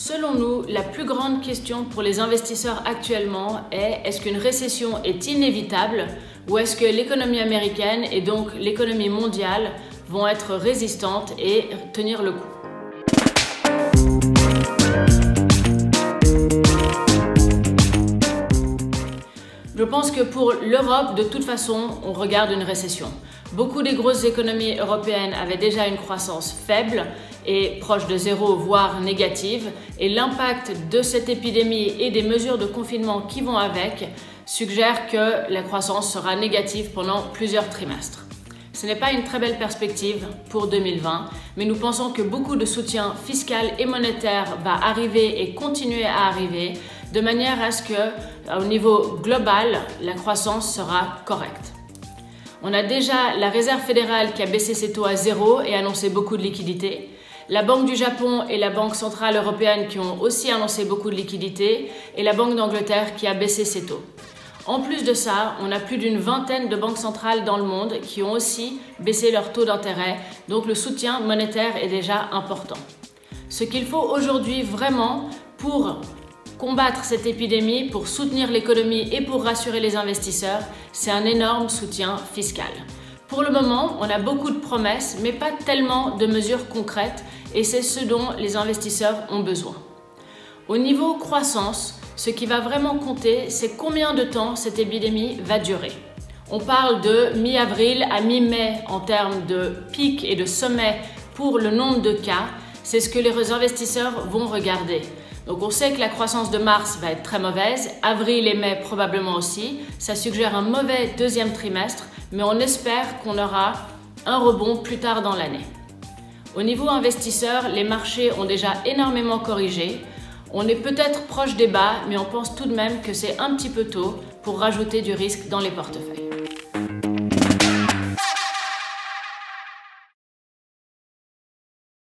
Selon nous, la plus grande question pour les investisseurs actuellement est: est-ce qu'une récession est inévitable ou est-ce que l'économie américaine et donc l'économie mondiale vont être résistantes et tenir le coup? Je pense que pour l'Europe, de toute façon, on regarde une récession. Beaucoup des grosses économies européennes avaient déjà une croissance faible et proche de zéro, voire négative. Et l'impact de cette épidémie et des mesures de confinement qui vont avec suggère que la croissance sera négative pendant plusieurs trimestres. Ce n'est pas une très belle perspective pour 2020, mais nous pensons que beaucoup de soutien fiscal et monétaire va arriver et continuer à arriver de manière à ce que, au niveau global, la croissance sera correcte. On a déjà la Réserve fédérale qui a baissé ses taux à zéro et annoncé beaucoup de liquidités. La Banque du Japon et la Banque centrale européenne qui ont aussi annoncé beaucoup de liquidités, et la Banque d'Angleterre qui a baissé ses taux. En plus de ça, on a plus d'une vingtaine de banques centrales dans le monde qui ont aussi baissé leur taux d'intérêt, donc le soutien monétaire est déjà important. Ce qu'il faut aujourd'hui vraiment pour combattre cette épidémie, pour soutenir l'économie et pour rassurer les investisseurs, c'est un énorme soutien fiscal. Pour le moment, on a beaucoup de promesses, mais pas tellement de mesures concrètes, et c'est ce dont les investisseurs ont besoin. Au niveau croissance, ce qui va vraiment compter, c'est combien de temps cette épidémie va durer. On parle de mi-avril à mi-mai en termes de pic et de sommet pour le nombre de cas. C'est ce que les investisseurs vont regarder. Donc on sait que la croissance de mars va être très mauvaise, avril et mai probablement aussi. Ça suggère un mauvais deuxième trimestre, mais on espère qu'on aura un rebond plus tard dans l'année. Au niveau investisseur, les marchés ont déjà énormément corrigé. On est peut-être proche des bas, mais on pense tout de même que c'est un petit peu tôt pour rajouter du risque dans les portefeuilles.